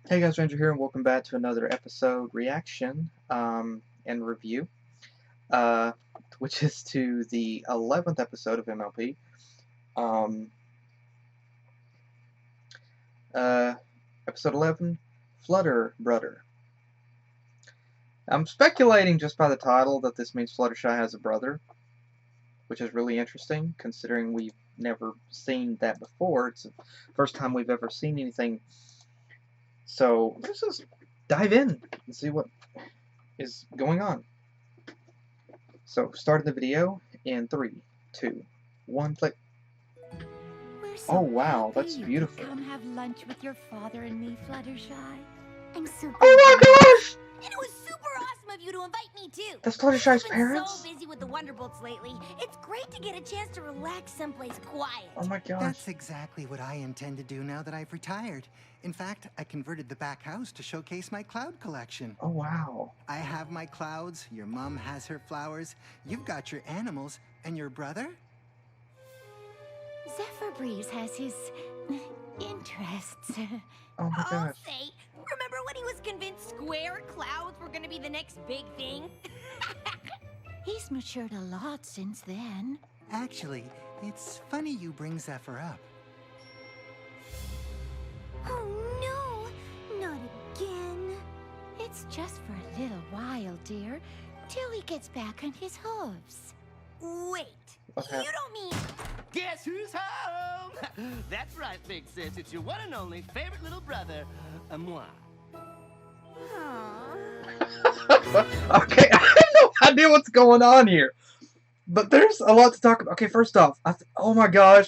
Hey guys, Ranger here, and welcome back to another episode reaction and review, uh, which is to the 11th episode of MLP. Episode 11, Flutter, Brutter. I'm speculating just by the title that this means Fluttershy has a brother, which is really interesting, considering we've never seen that before. It's the first time we've ever seen anything. So let's just dive in and see what is going on. So, starting the video in 3, 2, 1, click. Oh wow, happy that's you beautiful. could come have lunch with your father and me, Fluttershy. I'm so glad. Oh my gosh! And it was super awesome of you to invite me too. That's Fluttershy's I've been parents? so busy with the Wonderbolts lately. It's great to get a chance to relax someplace quiet. Oh my gosh. That's exactly what I intend to do now that I've retired. In fact, I converted the back house to showcase my cloud collection. Oh wow. I have my clouds, your mom has her flowers, you've got your animals, and your brother? Zephyr Breeze has his interests. Oh my I'll gosh. say, remember when he was convinced square clouds were gonna be the next big thing? He's matured a lot since then. Actually, it's funny you bring Zephyr up. Oh no, not again. It's just for a little while, dear, till he gets back on his hooves. Wait, What you happened? don't mean... Guess who's home? That's right, big sis. It's your one and only favorite little brother, moi. Aw. Okay, I have no idea what's going on here. But there's a lot to talk about. Okay, first off, oh my gosh,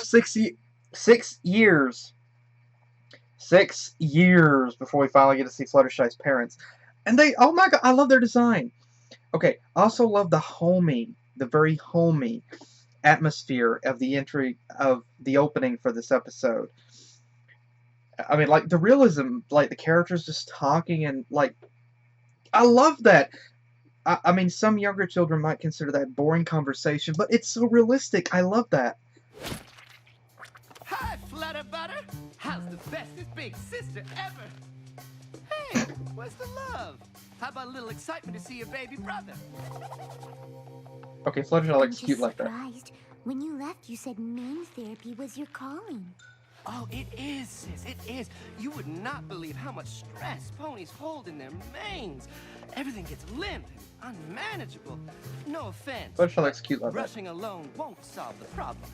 6 years. 6 years before we finally get to see Fluttershy's parents. And oh my god, I love their design. Okay, I also love the very homey atmosphere of the entry of the opening for this episode. I mean, like, the realism, like, the characters just talking and, like, I love that. I mean, some younger children might consider that boring conversation, but it's so realistic. I love that. Hi, Flutter Butter. How's the bestest big sister ever? Hey, where's the love? How about a little excitement to see your baby brother? Okay, Fluttershy I'm looks just cute like that. surprised. When you left, you said main therapy was your calling. Oh, it is, sis. It is. You would not believe how much stress ponies hold in their manes. Everything gets limp and unmanageable. No offense. Fluttershy looks cute like that. Rushing alone won't solve the problem.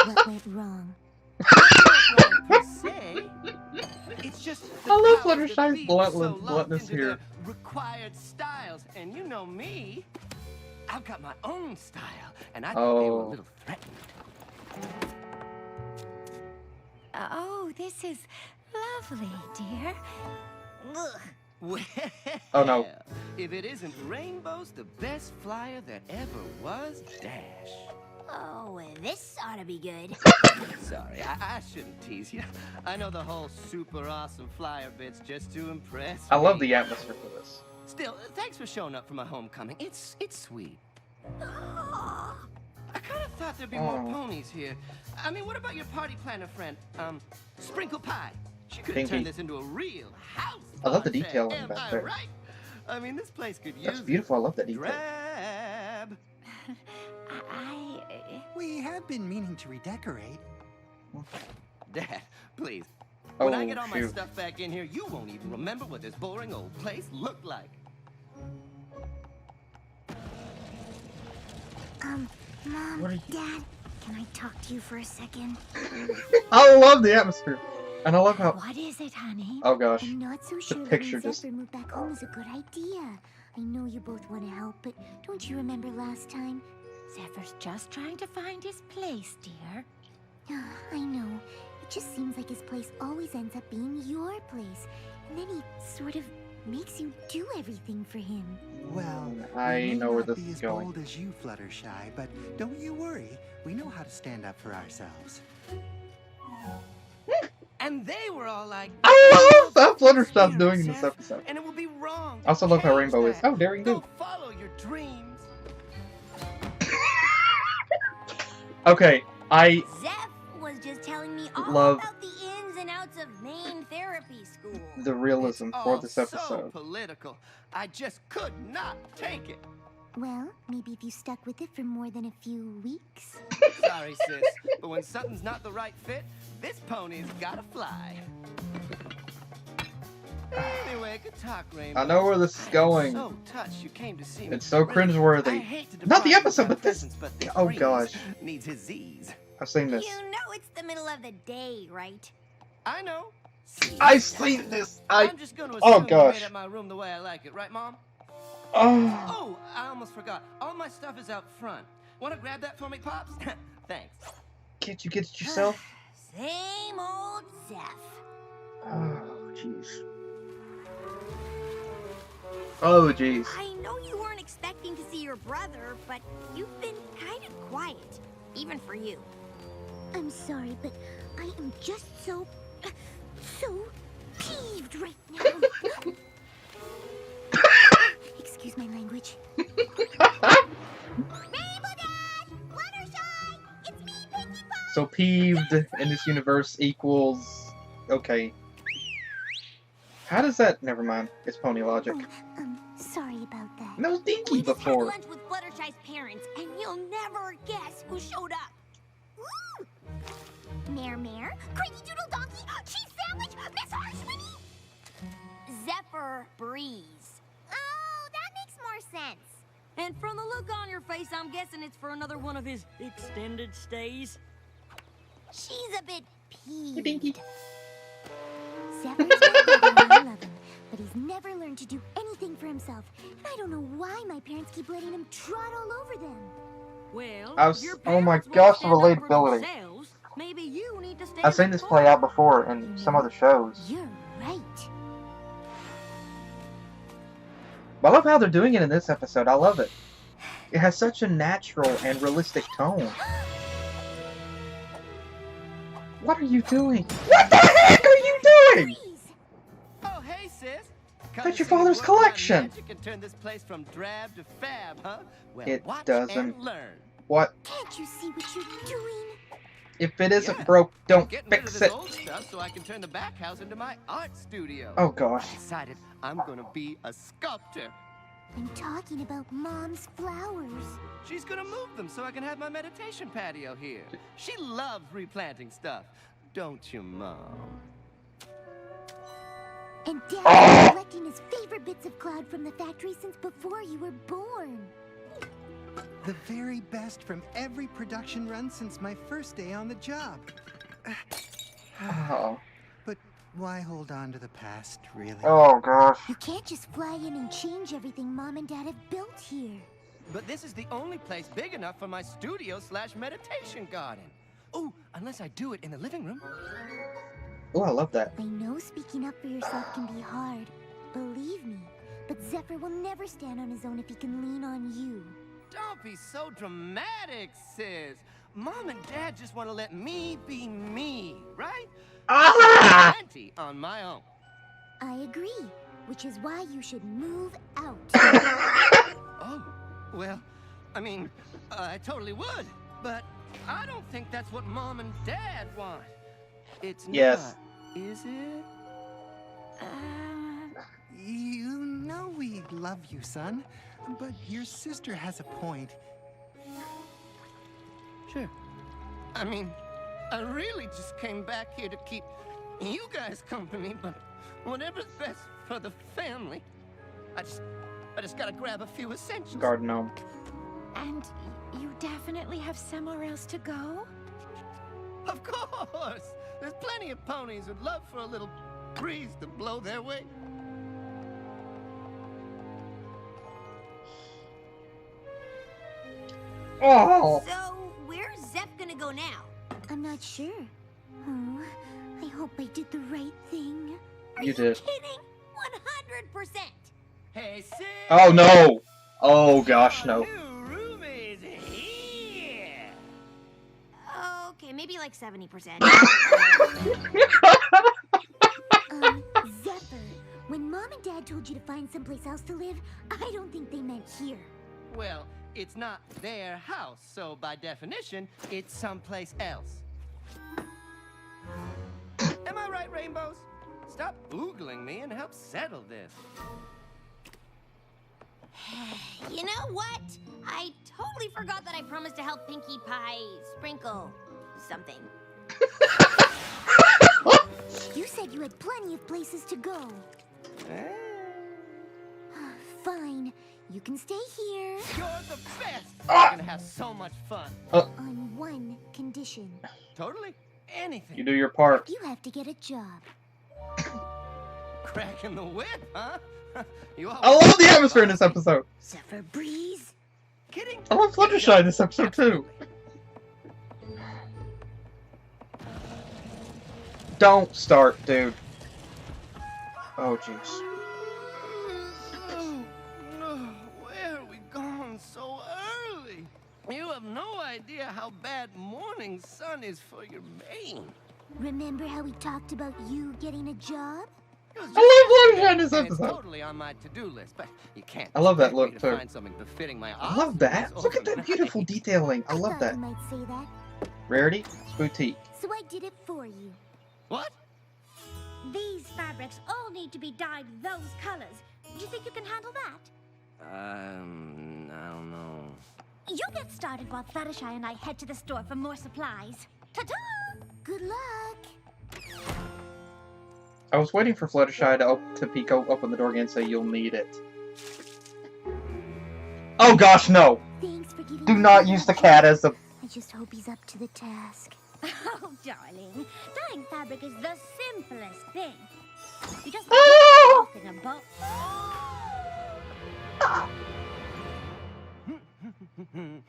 What went wrong? Not per se. It's just the I love powers that Fluttershy's be so locked bluntness into here. their required styles, and you know me. I've got my own style, and I think they were a Oh. little threatened. Oh, this is lovely, dear. Ugh. Well, Oh, no. if it isn't Rainbow's the best flyer that ever was, Dash. Oh, this ought to be good. Sorry, I shouldn't tease you. I know the whole super awesome flyer bit's just to impress I love me. the atmosphere for this. Still, thanks for showing up for my homecoming. It's sweet. Aw. I kind of thought there'd be more Oh. ponies here. I mean, what about your party planner friend, Sprinkle Pie? She could have Pinky. turned this into a real house. I love the party. detailing Am back I there. right? I mean, this place could use That's a beautiful. I love that detail. grab. We have been meaning to redecorate. Dad, please. When I Oh, get all my shoot. stuff back in here, you won't even remember what this boring old place looked like. Mom, What are you- Dad, can I talk to you for a second? I love the atmosphere. And I love how... What is it, honey? Oh gosh. I'm not so sure picture letting just- Zephyr move back home is a good idea. I know you both want to help, but don't you remember last time? Zephyr's just trying to find his place, dear. I know. It just seems like his place always ends up being your place. And then he sort of makes you do everything for him. Well, I we may know where not this be is as going. bold as you, Fluttershy, but don't you worry. We know how to stand up for ourselves. And they were all like, I love how Fluttershy's Spirit, doing in this Zeph, episode. And it will be wrong. I also love how Change Rainbow is. that. Oh, daring do. Go follow your dreams. Okay, Zeph was just telling me all love about the ins and outs of Maine therapy school. the realism It's for all this so episode. political. I just could not take it. Well, maybe if you stuck with it for more than a few weeks. Sorry, sis, but when something's not the right fit, this pony's gotta fly. Anyway, good talk, Rainbow. I know where this is going. So touched you came to see me. It's so Really, cringeworthy. I hate to Not the deprive you episode, of but this. presence, but this Oh breeze gosh, needs his Z's. I've seen this. You know it's the middle of the day, right? I know. I've seen this. I'm just gonna assume Oh you gosh. made up my room the way I like it, right, Mom? Oh, Oh, I almost forgot. All my stuff is out front. Want to grab that for me, Pops? Thanks. can't you get it yourself? Same old Zeph. Oh jeez. Oh jeez. I know you weren't expecting to see your brother, but you've been kind of quiet, even for you. I'm sorry, but I am just so peeved right now. Excuse my language. Rainbow Dad! Fluttershy! It's me, Pinkie Pie! So peeved in this universe equals okay. How does that? Never mind. It's pony logic. Oh, sorry about that. And that was Dinky We just had before. lunch with Fluttershy's parents, and you'll never guess who showed up. Woo! Mare, Crazy Doodle Donkey, Cheese Sandwich, Miss Harshmony! Zephyr Breeze. Oh, that makes more sense. And from the look on your face, I'm guessing it's for another one of his extended stays. She's a bit Hey, Dinky. peeved. Zephyr's my brother and I love him, but he's never learned to do anything for himself. And I don't know why my parents keep letting him trot all over them. Well, Oh my gosh, the relatability. Maybe you need to stand I've seen this play out before in some other shows. You're right. But I love how they're doing it in this episode. I love it. It has such a natural and realistic tone. What are you doing? What the heck are you doing? Oh, hey, sis. That's your father's collection. Magic can turn this place from drab to fab, huh? Well, It watch doesn't. and learn. What? Can't you see what you're doing? If it isn't Yeah. broke, don't Getting rid of fix this it. old stuff so I can turn the back house into my art studio. Oh gosh. I decided I'm gonna be a sculptor. I'm talking about Mom's flowers. She's gonna move them so I can have my meditation patio here. She loves replanting stuff. Don't you, Mom? And Dad's been collecting his favorite bits of cloud from the factory since before you were born. The very best from every production run since my first day on the job. Oh. But why hold on to the past, really? Oh gosh. You can't just fly in and change everything Mom and Dad have built here. But this is the only place big enough for my studio/meditation garden. Oh, unless I do it in the living room. Oh, I love that. I know speaking up for yourself can be hard, believe me. But Zephyr will never stand on his own if he can lean on you. Don't be so dramatic, sis. Mom and Dad just want to let me be me, right? Ah! Plenty on my own. I agree, which is why you should move out. Oh, well, I mean, I totally would, but I don't think that's what Mom and Dad want. It's Yes. not, is it? You know we love you, son. But your sister has a point. Sure. I mean, I really just came back here to keep you guys company, but whatever's best for the family. I just gotta grab a few essentials. Garden gnome. And you definitely have somewhere else to go? Of course! There's plenty of ponies who'd love for a little breeze to blow their way. Oh. So, where's Zeph gonna go now? I'm not sure. Oh, I hope I did the right thing. Are You did. kidding? 100%! Hey, sis! Oh no. Oh gosh, no. New room is here! Okay, maybe like 70%. Zephyr, when Mom and Dad told you to find someplace else to live, I don't think they meant here. Well, it's not their house, so by definition, it's someplace else. right, Rainbows? Stop oogling me and help settle this. You know what? I totally forgot that I promised to help Pinkie Pie sprinkle something. You said you had plenty of places to go. Fine. You can stay here. You're the best! We're gonna have so much fun. On one condition. Totally. Anything. You do your part. You have to get a job. Cracking the whip, huh? You I love the atmosphere in this episode. Zephyr Breeze. Kidding? I love Fluttershy in this episode too. Don't start, dude. Oh, jeez. Where are we going so early? You have no idea how bad morning sun is for your brain. Remember how we talked about you getting a job? I love Fluttershy in this It's episode. totally on my to-do list, but you can't. I love that expect me look, to too. Find something befitting my I love that. Look at that beautiful detailing. I love thought that. you might say that. Rarity, it's boutique. So I did it for you. What? These fabrics all need to be dyed those colors. Do you think you can handle that? I don't know. You get started while Fluttershy and I head to the store for more supplies. Ta-ta! Good luck. I was waiting for Fluttershy to Pico open the door again and say, "You'll need it." Oh gosh, no! Thanks for giving Do me not the use the idea. cat as a. I just hope he's up to the task. Oh, darling, dyeing fabric is the simplest thing. You just Oh! put in a bowl.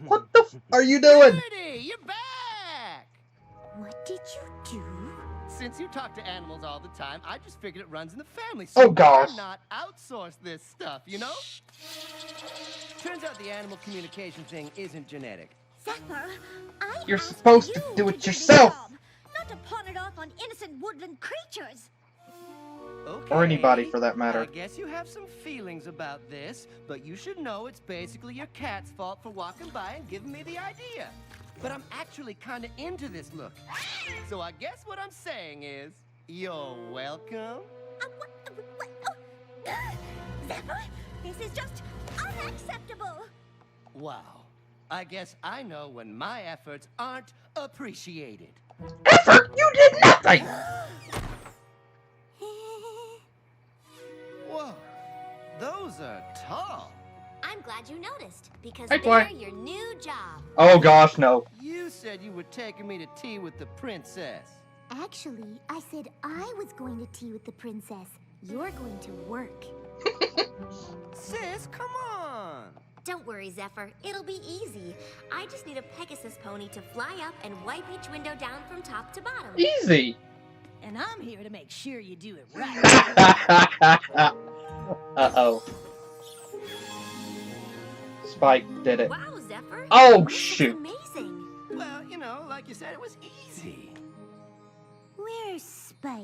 What the f are you doing? Rarity, you're back! What did you do? Since you talk to animals all the time, I just figured it runs in the family. Oh, So gosh. why not outsource this stuff, you know? Turns out the animal communication thing isn't genetic. Zephyr, I You're asked supposed to you do it this yourself. job, not to pawn it off on innocent woodland creatures. Okay. Or anybody, for that matter. I guess you have some feelings about this, but you should know it's basically your cat's fault for walking by and giving me the idea. But I'm actually kind of into this look. So I guess what I'm saying is, you're welcome. Zephyr, this is just unacceptable. Wow. I guess I know when my efforts aren't appreciated. Effort? You did nothing. Whoa. Those are tall. I'm glad you noticed, because Hey, they're boy. your new job. Oh gosh, no. You said you were taking me to tea with the princess. Actually, I said I was going to tea with the princess. You're going to work. Sis, come on. Don't worry, Zephyr. It'll be easy. I just need a Pegasus pony to fly up and wipe each window down from top to bottom. Easy. And I'm here to make sure you do it right. Uh-oh. Spike did it. Wow, Zephyr. Oh, This is shoot. amazing. Well, you know, like you said, it was easy. Where's Spike?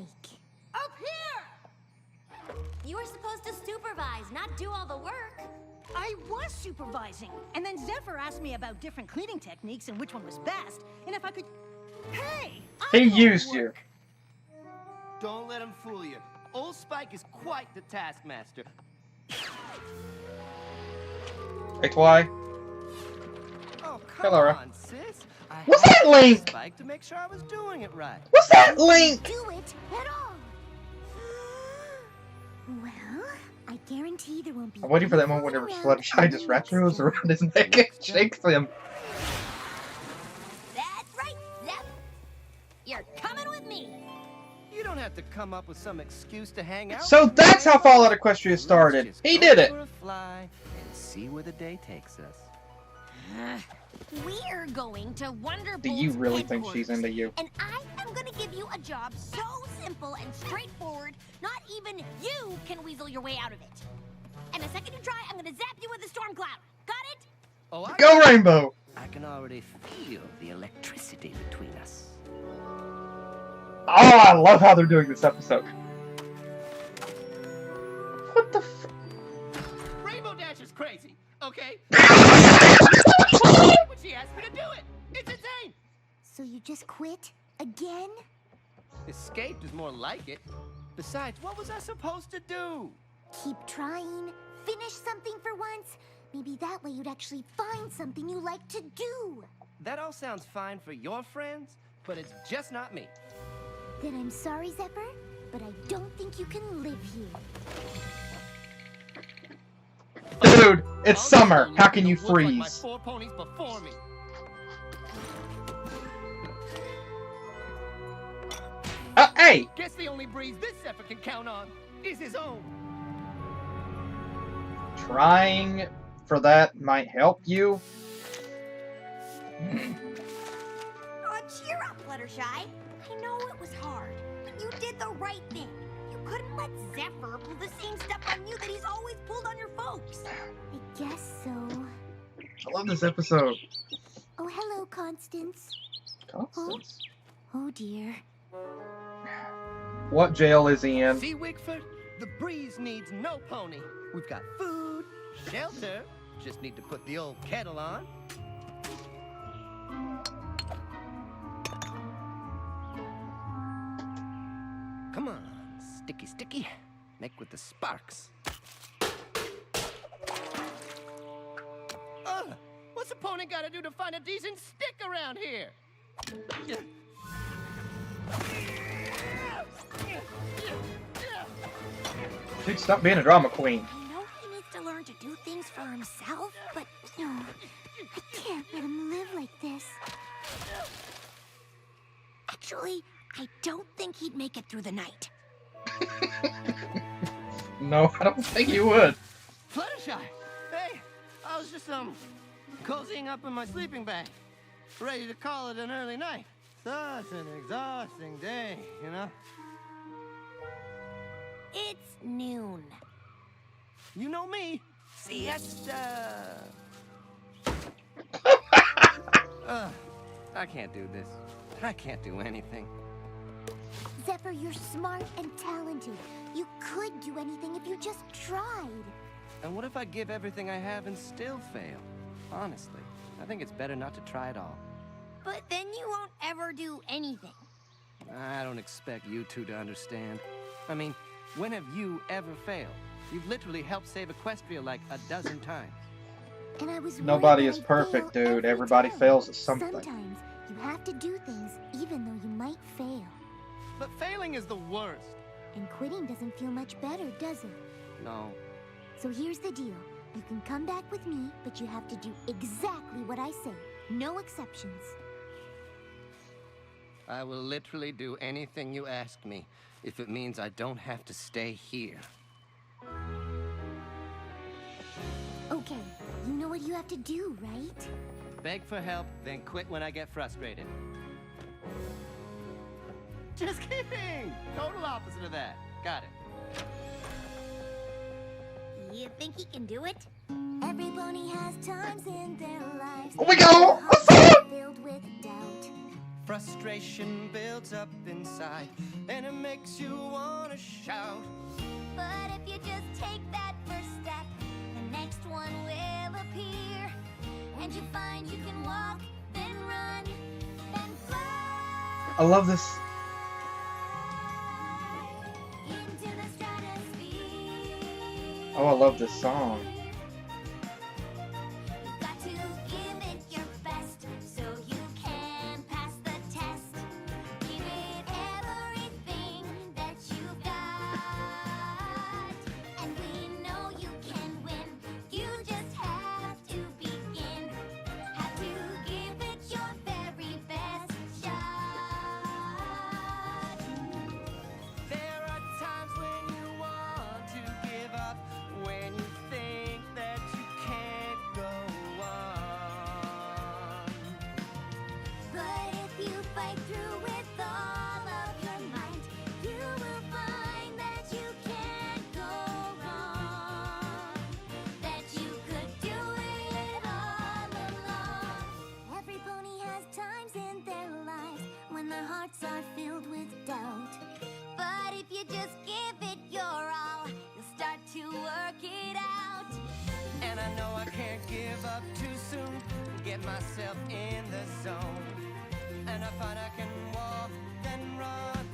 Up here! You were supposed to supervise, not do all the work. I was supervising, and then Zephyr asked me about different cleaning techniques and which one was best, and if I could... Hey! He I know used work. you. Don't let him fool you. Old Spike is quite the taskmaster. Hey, Twy. Oh, come Hey, Laura. on, sis. I What's had that to link? Spike to make sure I was doing it right. What's that link? Do it at all. Well, I guarantee there won't be. I'm waiting for that moment whenever Fluttershy just wraps her nose around his neck and shakes him. That's right, Zep. You're coming with me. You don't have to come up with some excuse to hang out. So with that's me. how Fallout Equestria Let's started. just He go did it. for a fly and see where the day takes us. We're going to Wonderbolt's Do you really think she's headquarters, into you? And I am going to give you a job so simple and straightforward, not even you can weasel your way out of it. And the second you try, I'm going to zap you with a storm cloud. Got it? Oh, I Go Rainbow! I can already feel the electricity between us. Oh, I love how they're doing this episode. What the f- Rainbow Dash is crazy, okay? When she asked me to do it. It's insane. So you just quit? Again? Escaped is more like it. Besides, what was I supposed to do? Keep trying. Finish something for once. Maybe that way you'd actually find something you like to do. That all sounds fine for your friends, but it's just not me. Then I'm sorry, Zephyr, but I don't think you can live here. Dude, it's I'll summer. go How live can in you the woods like my freeze? 4 ponies before me. Hey! Guess the only breeze this Zephyr can count on is his own. Trying for that might help you. Oh, cheer up, Fluttershy. I know it was hard, but you did the right thing. You couldn't let Zephyr pull the same stuff on you that he's always pulled on your folks. I guess so. I love this episode. Oh, hello, Constance. Constance. Oh, dear. What jail is he in? See, Wigford? The breeze needs no pony. We've got food, shelter. Just need to put the old kettle on. Come on, sticky, sticky. Make with the sparks. Ugh! What's a pony gotta do to find a decent stick around here? Dude, stop being a drama queen. I know he needs to learn to do things for himself, but no, I can't let him live like this. Actually, I don't think he'd make it through the night. No, I don't think you would. Fluttershy! Hey, I was just, cozying up in my sleeping bag. Ready to call it an early night. Such an exhausting day, you know? It's noon. You know me. Siesta. I can't do this. I can't do anything. Zephyr, you're smart and talented. You could do anything if you just tried. And what if I give everything I have and still fail? Honestly, I think it's better not to try at all. But then you won't ever do anything. I don't expect you two to understand. I mean, when have you ever failed? You've literally helped save Equestria like a dozen times. And I was Nobody worried is that I'd perfect, fail dude. every Everybody time. fails at something. Sometimes you have to do things even though you might fail. But failing is the worst. And quitting doesn't feel much better, does it? No. So here's the deal. You can come back with me, but you have to do exactly what I say. No exceptions. I will literally do anything you ask me if it means I don't have to stay here. Okay, you know what you have to do, right? Beg for help, then quit when I get frustrated. Just kidding! Total opposite of that. Got it. You think he can do it? Every pony has times in their lives. Oh, we go! What's when up? they're filled with doubt. Frustration builds up inside, and it makes you want to shout. But if you just take that first step, the next one will appear. And you find you can walk, then run, then fly. I love this. Into the stratosphere. Oh, I love this song. You've got to give it your best so you can pass the test. Give it everything that you've got. And we know you can win. You just have to begin. Have to give it your very best shot. There are times when you want to give up, when you think that you can't go on. But if you fight through with all of your might, you will find that you can't go wrong. That you could do it all along. Every pony has times in their lives when their hearts are filled with doubt. But if you just give it your all, you'll start to work it out. And I know I can't give up too soon, get myself in the zone. And I find I can walk, then run,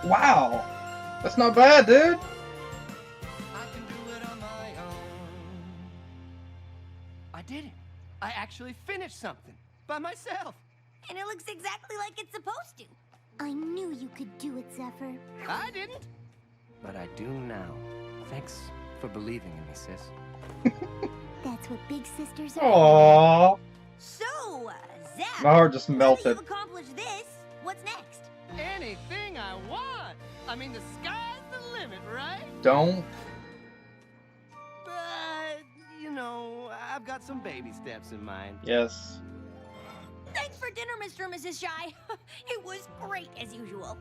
Wow. That's not bad, dude. I can do it on my own. I did it. I actually finished something by myself. And it looks exactly like it's supposed to. I knew you could do it, Zephyr. I didn't. But I do now. Thanks for believing in me, sis. That's what big sisters are. Aww. So, Zep, My heart just now that melted. you've accomplished this, what's next? Anything I want. I mean, the sky's the limit, right? Don't. But, you know, I've got some baby steps in mind. Yes. Thanks for dinner, Mr. and Mrs. Shy. It was great as usual.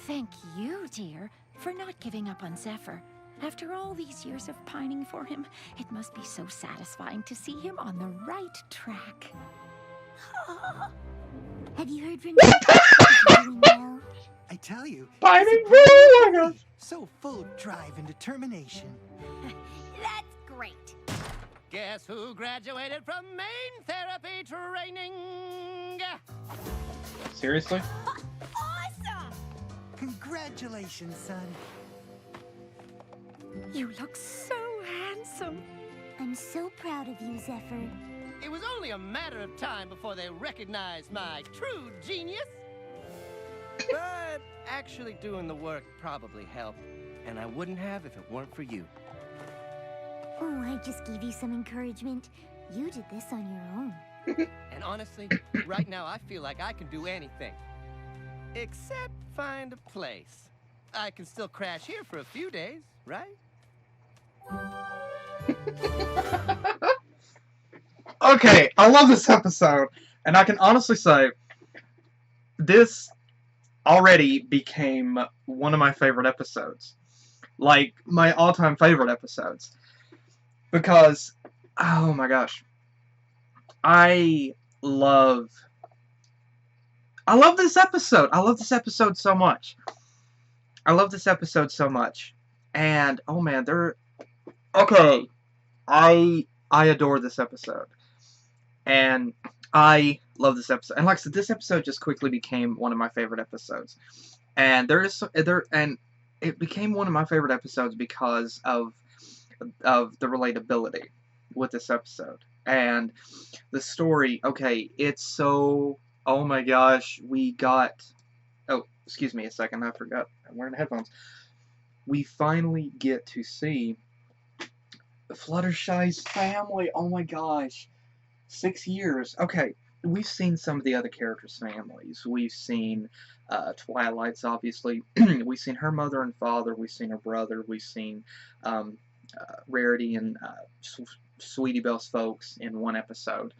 Thank you, dear, for not giving up on Zephyr. After all these years of pining for him, it must be so satisfying to see him on the right track. Have you heard from Zephyr? Is he doing well? I tell you, Pining he's a for great it, my boy. gosh. So full of drive and determination. That's great. Guess who graduated from main therapy training? Seriously? Awesome! Congratulations, son. You look so handsome. I'm so proud of you, Zephyr. It was only a matter of time before they recognized my true genius. But actually doing the work probably helped, and I wouldn't have if it weren't for you. Oh, I just gave you some encouragement. You did this on your own. And honestly, right now I feel like I can do anything. Except find a place. I can still crash here for a few days, right? Okay, I love this episode, and I can honestly say this already became one of my favorite episodes. Like, my all-time favorite episodes. Because, oh my gosh, I love this episode. I love this episode so much. I love this episode so much. And, oh man, okay, I adore this episode. And I love this episode. And like I said, this episode just quickly became one of my favorite episodes. And it became one of my favorite episodes because of the relatability with this episode. And the story, okay, it's so, oh my gosh, oh, excuse me a second, I forgot, I'm wearing headphones. We finally get to see Fluttershy's family, oh my gosh. 6 years. Okay, we've seen some of the other characters' families. We've seen Twilight's, obviously. We've seen her mother and father. We've seen her brother. We've seen Rarity and Sweetie Belle's folks in one episode.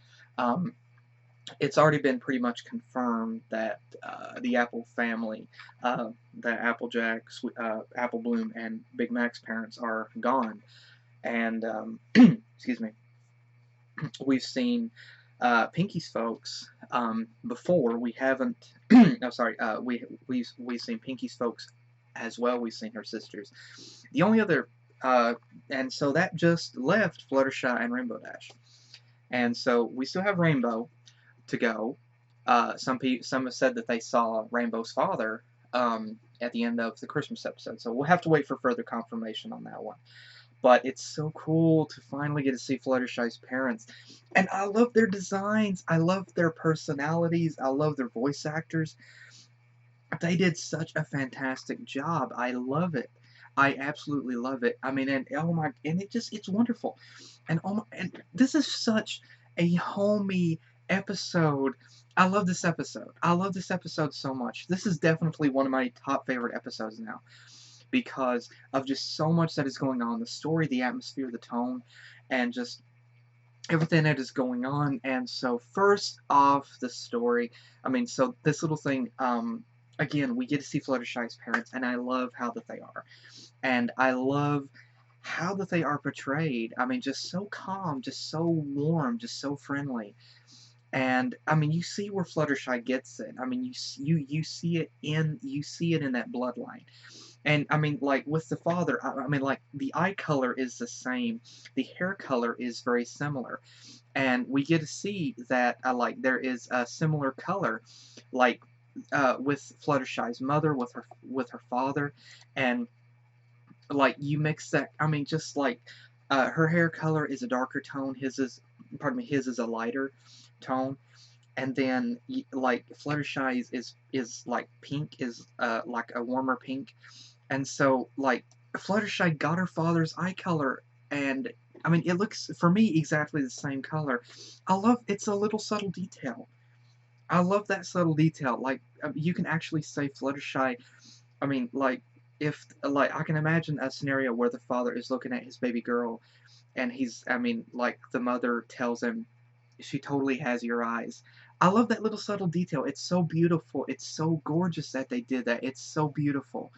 It's already been pretty much confirmed that the Apple family, that Applejack, Apple Bloom, and Big Mac's parents are gone. And, excuse me. We've seen Pinky's folks before. We haven't. No, sorry. We've seen Pinky's folks as well. We've seen her sisters. The only other, and so that just left Fluttershy and Rainbow Dash, and so we still have Rainbow to go. Some have said that they saw Rainbow's father at the end of the Christmas episode. So we'll have to wait for further confirmation on that one. But it's so cool to finally get to see Fluttershy's parents. And I love their designs. I love their personalities. I love their voice actors. They did such a fantastic job. I love it. I absolutely love it. I mean, and oh my, and it's wonderful. And oh my, and this is such a homey episode. I love this episode. I love this episode so much. This is definitely one of my top favorite episodes now, because of just so much that is going on. The story, the atmosphere, the tone, and just everything that is going on. And so first off, the story, I mean, so this little thing, again, we get to see Fluttershy's parents, and I love how that they are. And I love how that they are portrayed. I mean, just so calm, just so warm, just so friendly. And I mean, you see where Fluttershy gets it. I mean, you see it in that bloodline. And, I mean, like, with the father, I mean, like, the eye color is the same. The hair color is very similar. And we get to see that, like, there is a similar color. Like, with Fluttershy's mother, with her father, and like you mix that. I mean, just like her hair color is a darker tone. His is a lighter tone, and then like Fluttershy's is like pink, is like a warmer pink, and so like Fluttershy got her father's eye color, and I mean it looks for me exactly the same color. I love it's a little subtle detail. I love that subtle detail. Like you can actually say Fluttershy. I mean, like if like I can imagine a scenario where the father is looking at his baby girl, and I mean, like the mother tells him, she totally has your eyes. I love that little subtle detail. It's so beautiful. It's so gorgeous that they did that. It's so beautiful.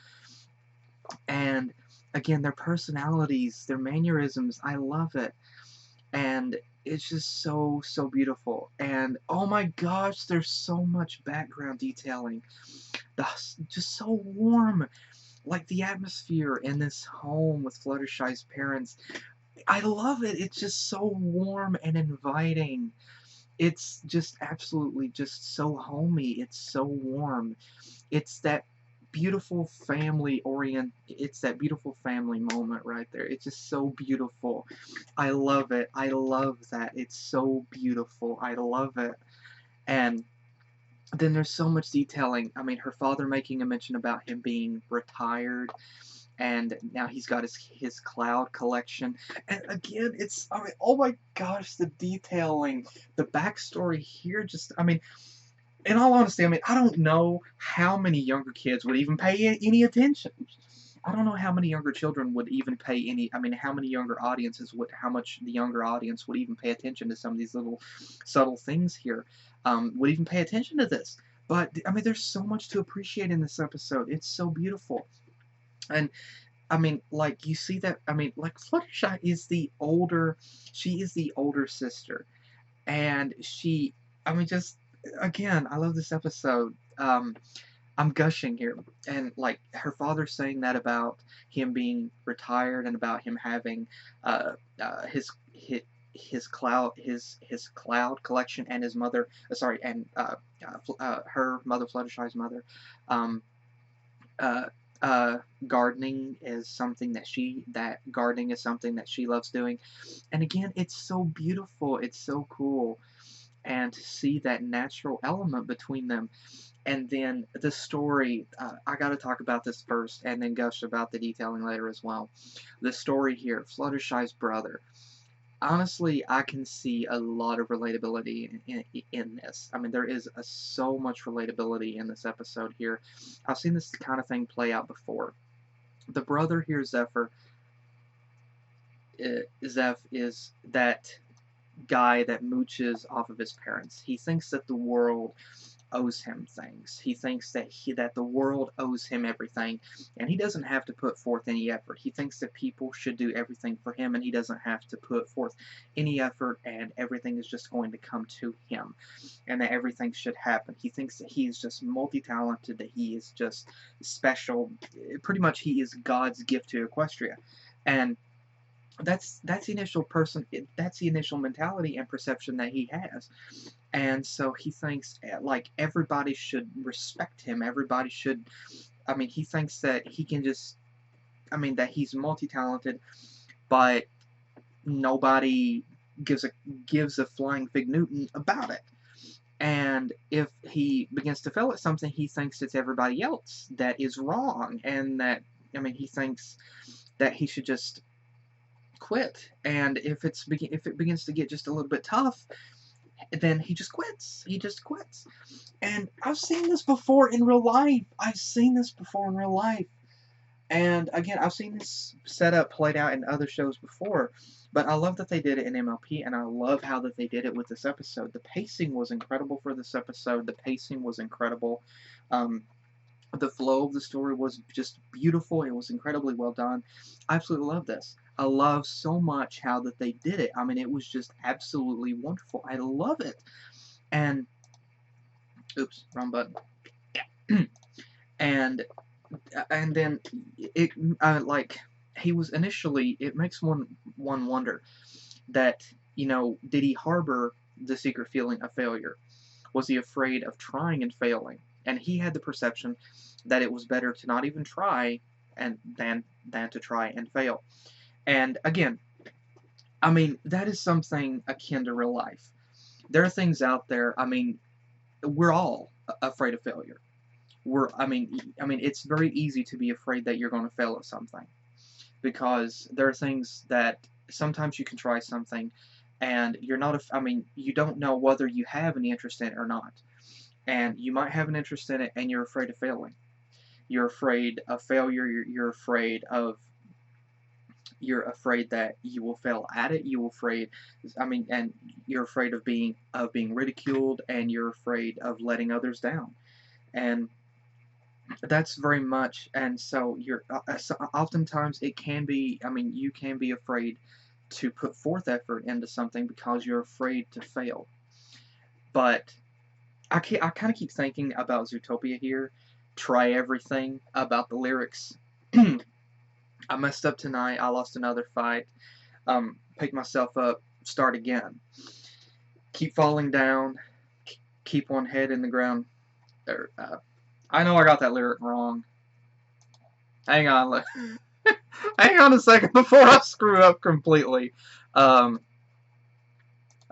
And again, their personalities, their mannerisms, I love it. And it's just so beautiful. And oh my gosh, there's so much background detailing. Just so warm. Like the atmosphere in this home with Fluttershy's parents. I love it. It's just so warm and inviting. It's just absolutely just so homey. It's so warm. It's that it's that beautiful family moment right there. It's just so beautiful. I love it. I love that. It's so beautiful. I love it. And then there's so much detailing. I mean, her father making a mention about him being retired, and now he's got his cloud collection. And again, I mean, oh my gosh, the detailing, the backstory here, just, I mean, in all honesty, I mean, I don't know how many younger kids would even pay any attention. I don't know how many younger children would even pay any, I mean, how many younger audiences how much the younger audience would even pay attention to some of these little subtle things here, would even pay attention to this. But, I mean, there's so much to appreciate in this episode. It's so beautiful. And, I mean, like, you see that, I mean, like, Fluttershy she is the older sister. And I mean, just, again, I love this episode. I'm gushing here, and like her father saying that about him being retired and about him having his cloud collection, and his mother, her mother, Fluttershy's mother, um, uh, gardening is something that gardening is something that she loves doing, and again, it's so beautiful, it's so cool, and to see that natural element between them. And then the story, I got to talk about this first and then gush about the detailing later as well. The story here, Fluttershy's brother. Honestly, I can see a lot of relatability in this. I mean, there is so much relatability in this episode here. I've seen this kind of thing play out before. The brother here, Zephyr, Zeph is that guy that mooches off of his parents. He thinks that the world owes him things. He thinks that the world owes him everything, and he doesn't have to put forth any effort. He thinks that people should do everything for him, and he doesn't have to put forth any effort, and everything is just going to come to him, and that everything should happen. He thinks that he is just multi-talented, that he is just special. Pretty much, he is God's gift to Equestria, and that's the initial mentality and perception that he has. And so he thinks like everybody should respect him. Everybody should, I mean, he thinks that he can just, I mean, that he's multi-talented, but nobody gives a flying fig Newton about it. And if he begins to fail at something, he thinks it's everybody else that is wrong, and that, I mean, he thinks that he should just quit. And if it begins to get just a little bit tough, then he just quits. He just quits. And I've seen this before in real life. And again, I've seen this setup played out in other shows before. But I love that they did it in MLP, and I love how that they did it with this episode. The pacing was incredible for this episode. The pacing was incredible. The flow of the story was just beautiful. It was incredibly well done. I absolutely love this. I love so much how that they did it. I mean, it was just absolutely wonderful. I love it. And, oops, wrong button. and then it like he was initially. It makes one wonder that, you know, did he harbor the secret feeling of failure? Was he afraid of trying and failing? and he had the perception that it was better to not even try than to try and fail. And again, I mean, that is something akin to real life. There are things out there, I mean, we're all afraid of failure. I mean, it's very easy to be afraid that you're going to fail at something, because there are things that sometimes you can try something and you're not, I mean, you don't know whether you have any interest in it or not. And you might have an interest in it and you're afraid of failing. You're afraid of failure, you're afraid that you will fail at it. And you're afraid of being ridiculed, and you're afraid of letting others down. And that's very much, and so oftentimes it can be, I mean, you can be afraid to put forth effort into something because you're afraid to fail. But I kind of keep thinking about Zootopia here. Try everything about the lyrics. I messed up tonight. I lost another fight. Pick myself up. Start again. Keep falling down. Keep one head in the ground. I know I got that lyric wrong. Hang on. Hang on a second before I screw up completely. I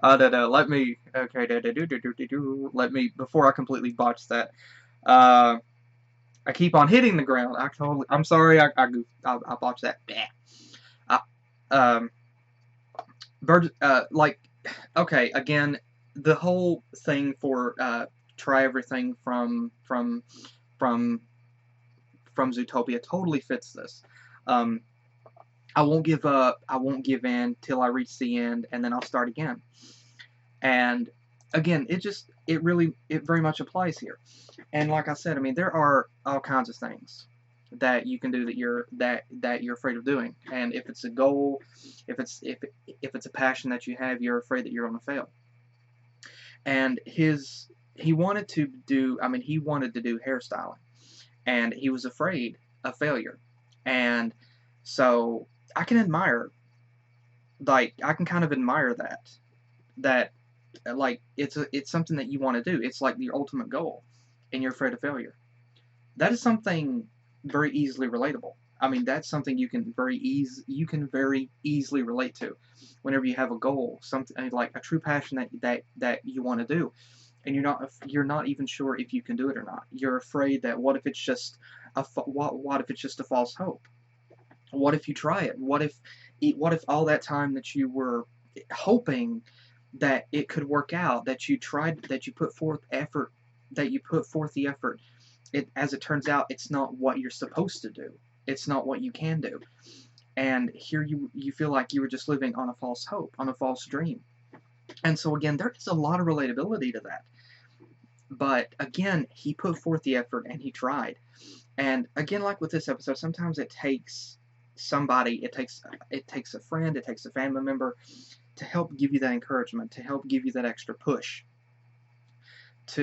don't know. Let me. Okay. Let me, before I completely botch that. I keep on hitting the ground. I'm sorry. I botched that. Okay. Again, the whole thing for try everything from Zootopia totally fits this. I won't give up. I won't give in till I reach the end, and then I'll start again. And again, it very much applies here. And like I said, I mean, there are all kinds of things that you can do that you're afraid of doing. And if it's a goal, if it's a passion that you have, you're afraid that you're going to fail. And he wanted to do hairstyling, and he was afraid of failure. And so I can admire, like, I can kind of admire that like, it's something that you want to do. It's like your ultimate goal, and you're afraid of failure. That is something very easily relatable. I mean, that's something you can very easily relate to whenever you have a goal, something like a true passion that you want to do, and you're not even sure if you can do it or not. You're afraid that what if it's just a false hope? What if you try it? What if all that time that you were hoping that it could work out, that you put forth the effort, as it turns out, it's not what you're supposed to do. It's not what you can do. And here you feel like you were just living on a false hope, on a false dream. And so again, there is a lot of relatability to that. But again, he put forth the effort and he tried. And again, like with this episode, sometimes it takes somebody, it takes a friend, it takes a family member to help give you that encouragement, to help give you that extra push.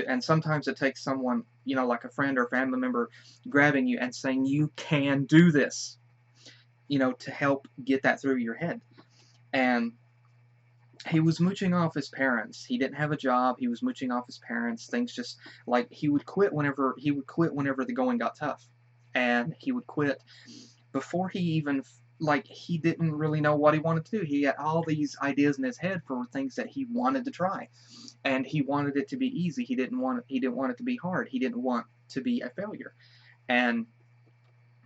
And sometimes it takes someone, like a friend or family member grabbing you and saying, you can do this, to help get that through your head. And he was mooching off his parents. He didn't have a job. He was mooching off his parents. Things just, like, he would quit whenever the going got tough. And he would quit before he even, he didn't really know what he wanted to do. He had all these ideas in his head for things that he wanted to try. And he wanted it to be easy. He didn't want it to be hard. He didn't want to be a failure. And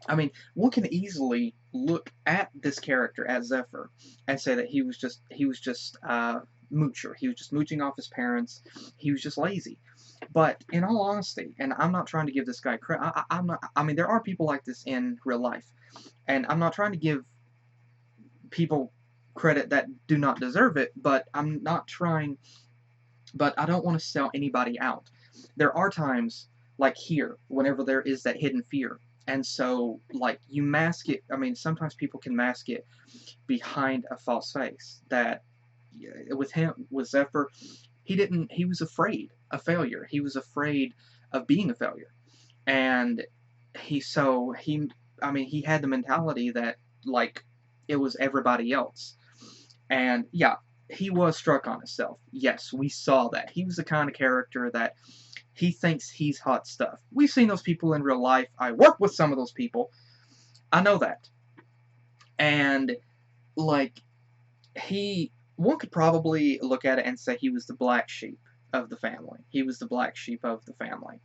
I mean, one can easily look at this character, at Zephyr, and say that he was just a moocher. He was just mooching off his parents. He was just lazy. But in all honesty, and I'm not trying to give this guy credit. I mean, there are people like this in real life, and I'm not trying to give people credit that do not deserve it. But I'm not trying. But I don't want to sell anybody out. There are times, like here, whenever there is that hidden fear. And so, like, you mask it. I mean, sometimes people can mask it behind a false face. That, with Zephyr, he was afraid of failure. He was afraid of being a failure. And he had the mentality that, like, it was everybody else. And, yeah, he was struck on himself. Yes, we saw that. He was the kind of character that he thinks he's hot stuff. We've seen those people in real life. I work with some of those people. I know that. And, like, one could probably look at it and say he was the black sheep of the family. He was the black sheep of the family.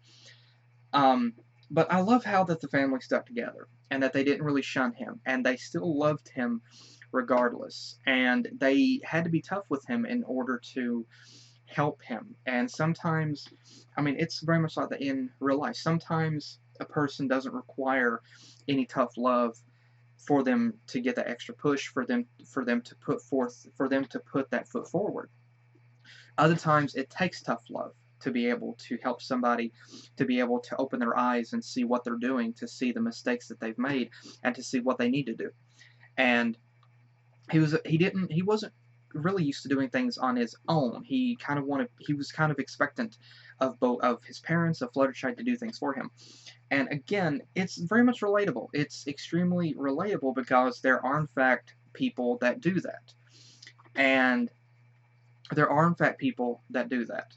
But I love how that the family stuck together, and that they didn't really shun him, and they still loved him regardless. And they had to be tough with him in order to help him. And sometimes, I mean, it's very much like that in real life. Sometimes a person doesn't require any tough love for them to get that extra push, for them to put that foot forward. Other times it takes tough love to be able to help somebody, to be able to open their eyes and see what they're doing, to see the mistakes that they've made, and to see what they need to do. And he wasn't really used to doing things on his own. He was kind of expectant of his parents, of Fluttershy, to do things for him. And again, it's very much relatable. It's extremely relatable because there are in fact people that do that. And there are in fact people that do that.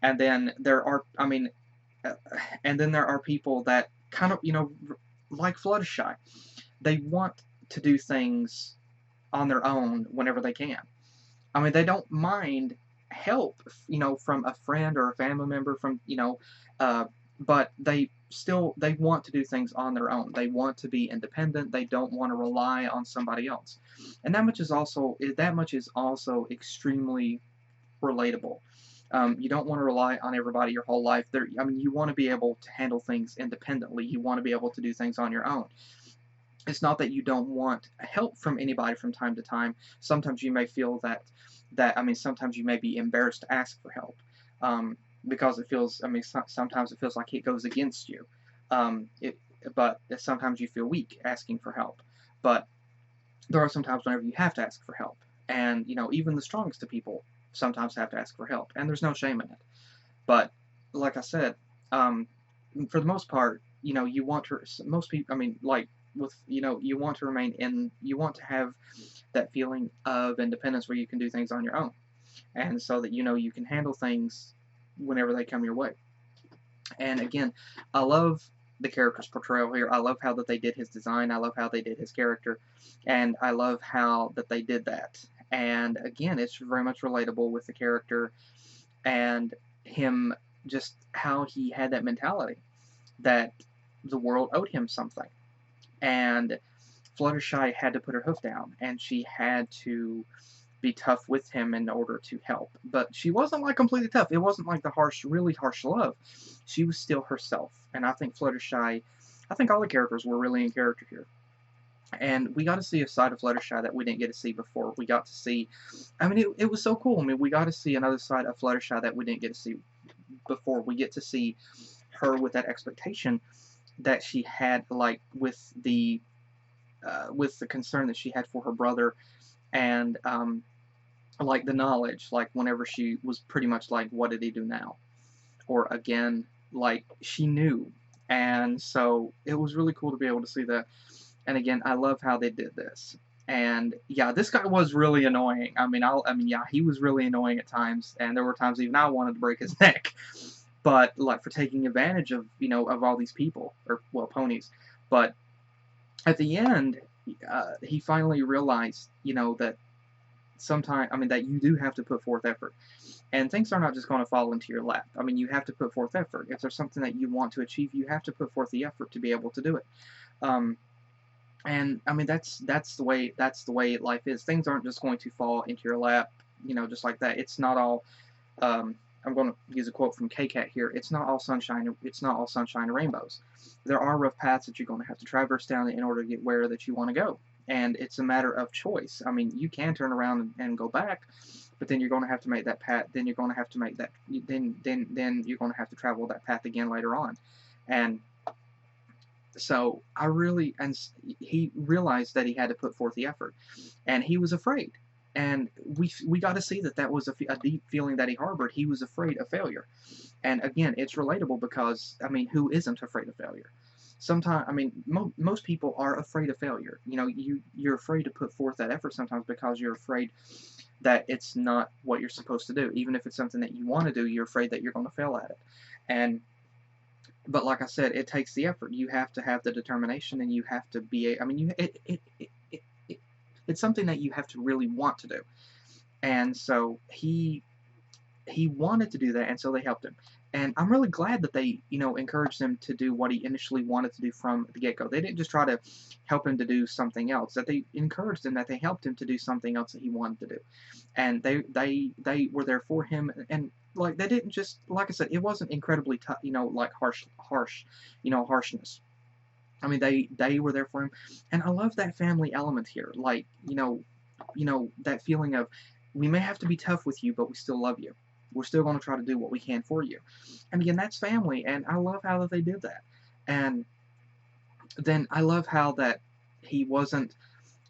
And then there are, and then there are people that kind of, like Fluttershy, they want to do things on their own whenever they can. I mean, they don't mind help, from a friend or a family member, but they want to do things on their own. They want to be independent. They don't want to rely on somebody else. And that much is also extremely relatable. You don't want to rely on everybody your whole life. You want to be able to handle things independently. You want to be able to do things on your own. It's not that you don't want help from anybody from time to time. Sometimes you may feel sometimes you may be embarrassed to ask for help, because it feels, sometimes it feels like it goes against you. But sometimes you feel weak asking for help. But there are some times whenever you have to ask for help. And, even the strongest of people sometimes have to ask for help. And there's no shame in it. But, like I said, for the most part, you want to, most people, you want to have that feeling of independence where you can do things on your own. And so that, you can handle things whenever they come your way. And again, I love the character's portrayal here. I love how that they did his design. I love how they did his character. And I love how that they did that. And again, it's very much relatable with the character and him, just how he had that mentality that the world owed him something. And Fluttershy had to put her hoof down, and she had to be tough with him in order to help. But she wasn't like completely tough. It wasn't like the really harsh love. She was still herself. And I think all the characters were really in character here. And we got to see a side of Fluttershy that we didn't get to see before. We got to see, it was so cool. We got to see another side of Fluttershy that we didn't get to see before. We get to see her with that expectation that she had, like, with the concern that she had for her brother, and like the knowledge, like whenever she was pretty much like, what did he do now? Or again, like, she knew. And so it was really cool to be able to see that. And again, I love how they did this. And yeah, this guy was really annoying. Yeah, he was really annoying at times, and there were times even I wanted to break his neck. But, like, for taking advantage of, of all these people, or, well, ponies. But at the end, he finally realized, that that you do have to put forth effort. And things are not just going to fall into your lap. You have to put forth effort. If there's something that you want to achieve, you have to put forth the effort to be able to do it. And that's the way life is. Things aren't just going to fall into your lap, just like that. It's not all. I'm going to use a quote from K-Cat here. It's not all sunshine. It's not all sunshine and rainbows. There are rough paths that you're going to have to traverse down in order to get where that you want to go. And it's a matter of choice. You can turn around and go back, but then you're going to have to make that path. Then you're going to have to make that. Then you're going to have to travel that path again later on. And so he realized that he had to put forth the effort, and he was afraid. And we got to see that was a deep feeling that he harbored. He was afraid of failure. And again, it's relatable because, who isn't afraid of failure? Sometimes, most people are afraid of failure. You're afraid to put forth that effort sometimes because you're afraid that it's not what you're supposed to do. Even if it's something that you want to do, you're afraid that you're going to fail at it. And but like I said, it takes the effort. You have to have the determination, and you have to be. I mean, it's something that you have to really want to do. And so he wanted to do that, and so they helped him. And I'm really glad that they, encouraged him to do what he initially wanted to do from the get-go. They didn't just try to help him to do something else. That they encouraged him, that they helped him to do something else that he wanted to do. And they were there for him. And like, they didn't just, like I said, it wasn't incredibly tough, like harshness. I mean, they were there for him. And I love that family element here. Like, that feeling of, we may have to be tough with you, but we still love you. We're still going to try to do what we can for you. And again, that's family, and I love how that they did that. And then I love how that he wasn't,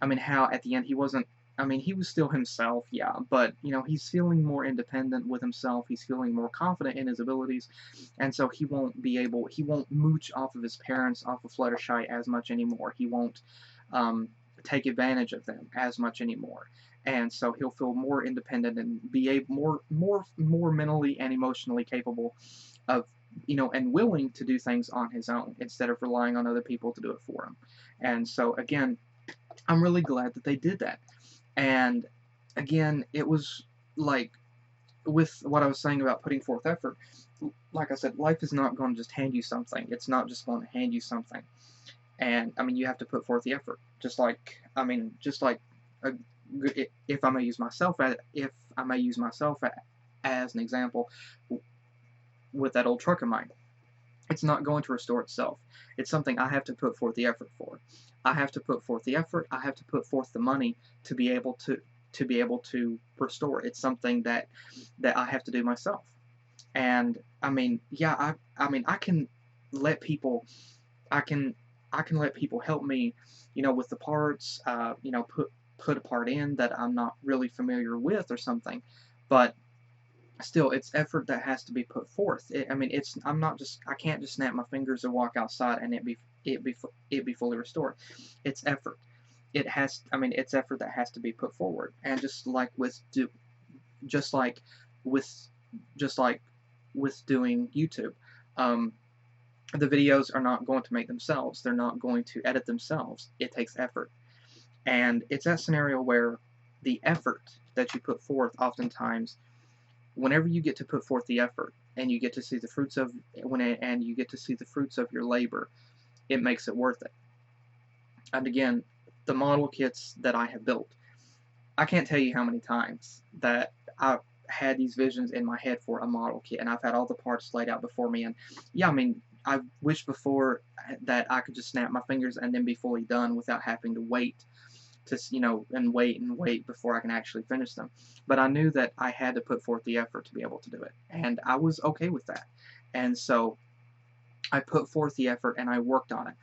how at the end he wasn't, he was still himself, yeah, but, he's feeling more independent with himself. He's feeling more confident in his abilities, and so he won't mooch off of his parents, off of Fluttershy as much anymore. He won't take advantage of them as much anymore. And so he'll feel more independent and be more mentally and emotionally capable of, and willing to do things on his own instead of relying on other people to do it for him. And so again, I'm really glad that they did that. And again, it was like, with what I was saying about putting forth effort, like I said, life is not going to just hand you something. It's not just going to hand you something. And you have to put forth the effort. Just like if I may use myself as an example, with that old truck of mine, it's not going to restore itself. It's something I have to put forth the effort for. I have to put forth the effort. I have to put forth the money to be able to restore. It's something that I have to do myself. And I can let people help me, with the parts, put a part in that I'm not really familiar with or something, but still, it's effort that has to be put forth. I can't just snap my fingers and walk outside and it be fully restored. It's effort. It's effort that has to be put forward. And just like with doing YouTube, the videos are not going to make themselves. They're not going to edit themselves. It takes effort. And it's that scenario where the effort that you put forth, oftentimes, whenever you get to put forth the effort and you get to see the fruits of your labor, it makes it worth it. And again, the model kits that I have built, I can't tell you how many times that I've had these visions in my head for a model kit, and I've had all the parts laid out before me, and yeah, I wished before that I could just snap my fingers and then be fully done without having to wait and wait before I can actually finish them. But I knew that I had to put forth the effort to be able to do it, and I was okay with that. And so I put forth the effort and I worked on it.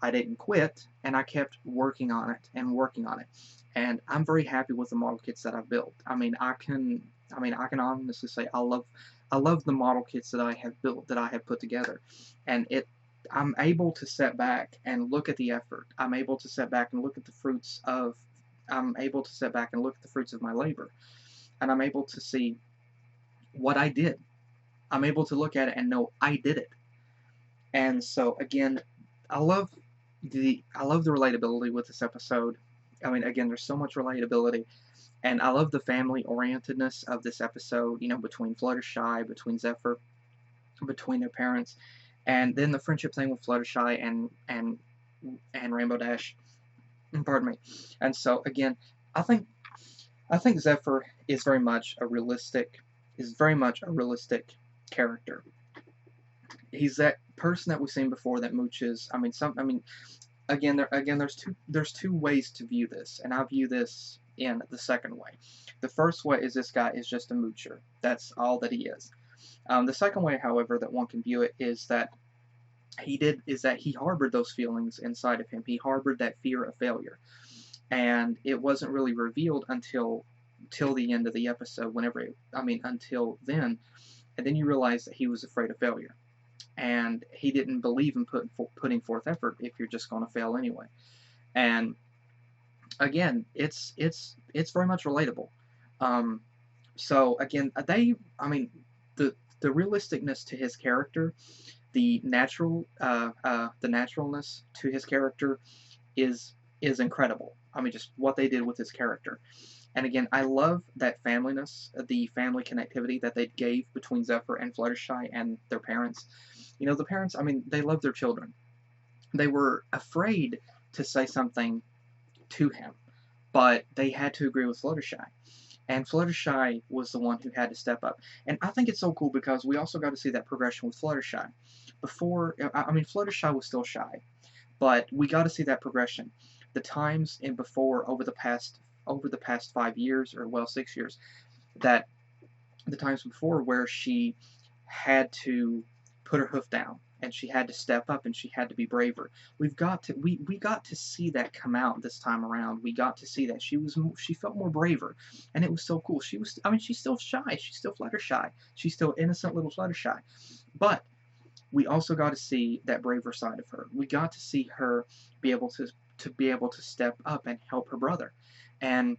I didn't quit, and I kept working on it and working on it. And I'm very happy with the model kits that I've built. I can honestly say I love the model kits that I have built, that I have put together, and I'm able to sit back and look at the effort. I'm able to sit back and look at the fruits of my labor, and I'm able to see what I did. I'm able to look at it and know I did it. And so again, I love the relatability with this episode. Again, there's so much relatability, and I love the family orientedness of this episode. Between Fluttershy, between Zephyr, between their parents, and then the friendship thing with Fluttershy and Rainbow Dash. Pardon me. And so again, I think Zephyr is very much a realistic character. He's that person that we've seen before that mooches. There's two ways to view this, and I view this in the second way. The first way is this guy is just a moocher. That's all that he is. The second way, however, that one can view it is that he harbored those feelings inside of him. He harbored that fear of failure, and it wasn't really revealed until the end of the episode. Until then, and then you realize that he was afraid of failure, and he didn't believe in putting forth effort if you're just going to fail anyway. And again, it's very much relatable. So again, the realisticness to his character, the naturalness to his character is incredible. I mean, just what they did with his character. And again, I love that familyness, the family connectivity that they gave between Zephyr and Fluttershy and their parents. You know, the parents, I mean, they love their children. They were afraid to say something to him, but they had to agree with Fluttershy. And Fluttershy was the one who had to step up. And I think it's so cool because we also got to see that progression with Fluttershy. Before, I mean, Fluttershy was still shy, but we got to see that progression. The times in before, over the past 5 years, or well, 6 years, that the times before where she had to put her hoof down and she had to step up and she had to be braver. We got to see that come out this time around. We got to see that she felt more braver, and it was so cool. She's still shy. She's still Fluttershy. She's still innocent little Fluttershy, but we also got to see that braver side of her. We got to see her be able to step up and help her brother. And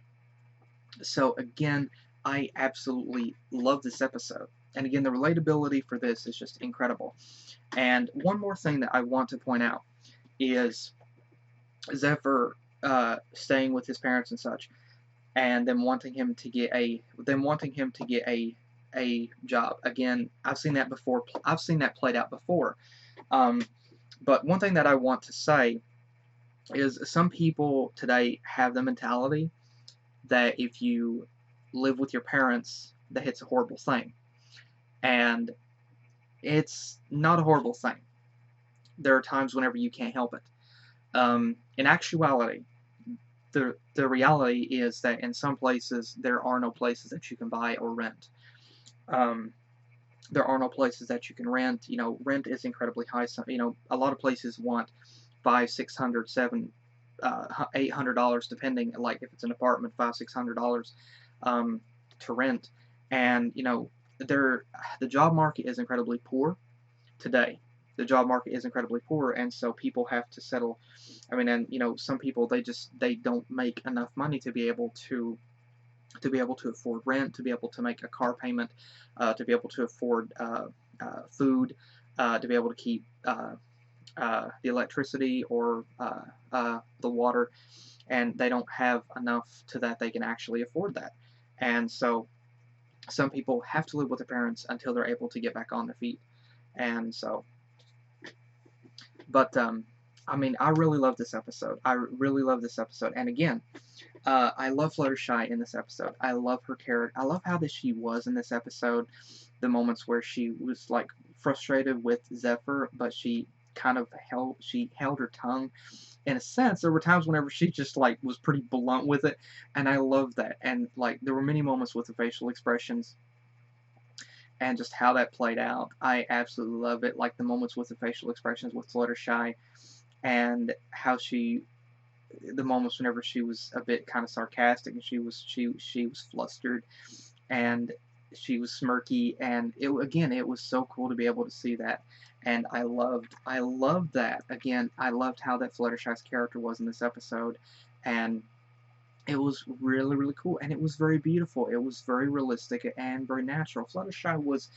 so again, I absolutely love this episode. And again, the relatability for this is just incredible. And one more thing that I want to point out is Zephyr staying with his parents and such, and them wanting him to get a job. Again, I've seen that before. I've seen that played out before. But one thing that I want to say is some people today have the mentality that if you live with your parents, that it's a horrible thing. And it's not a horrible thing. There are times whenever you can't help it. In actuality, the reality is that in some places there are no places that you can buy or rent. There are no places that you can rent. You know, rent is incredibly high. So, you know, a lot of places want $500, $600, $700, $800, depending. Like if it's an apartment, $500, $600 to rent. And you know, the job market is incredibly poor today. The job market is incredibly poor, and so people have to settle. I mean, and you know, some people they don't make enough money to be able to afford rent, to be able to make a car payment, to be able to afford food, to be able to keep the electricity or the water, and they don't have enough to that they can actually afford that. And so some people have to live with their parents until they're able to get back on their feet. And so, but I mean, I really love this episode. I really love this episode. And again, I love Fluttershy in this episode. I love her character. I love how she was in this episode. The moments where she was like frustrated with Zephyr, but she kind of held her tongue. In a sense, there were times whenever she just like was pretty blunt with it, and I love that. And like there were many moments with the facial expressions and just how that played out. I absolutely love it. Like the moments with the facial expressions with Fluttershy, and how the moments whenever she was a bit kind of sarcastic and she was flustered and she was smirky, and it was so cool to be able to see that. And I loved that. Again, I loved how that Fluttershy's character was in this episode, and it was really, really cool, and it was very beautiful. It was very realistic and very natural. Fluttershy was,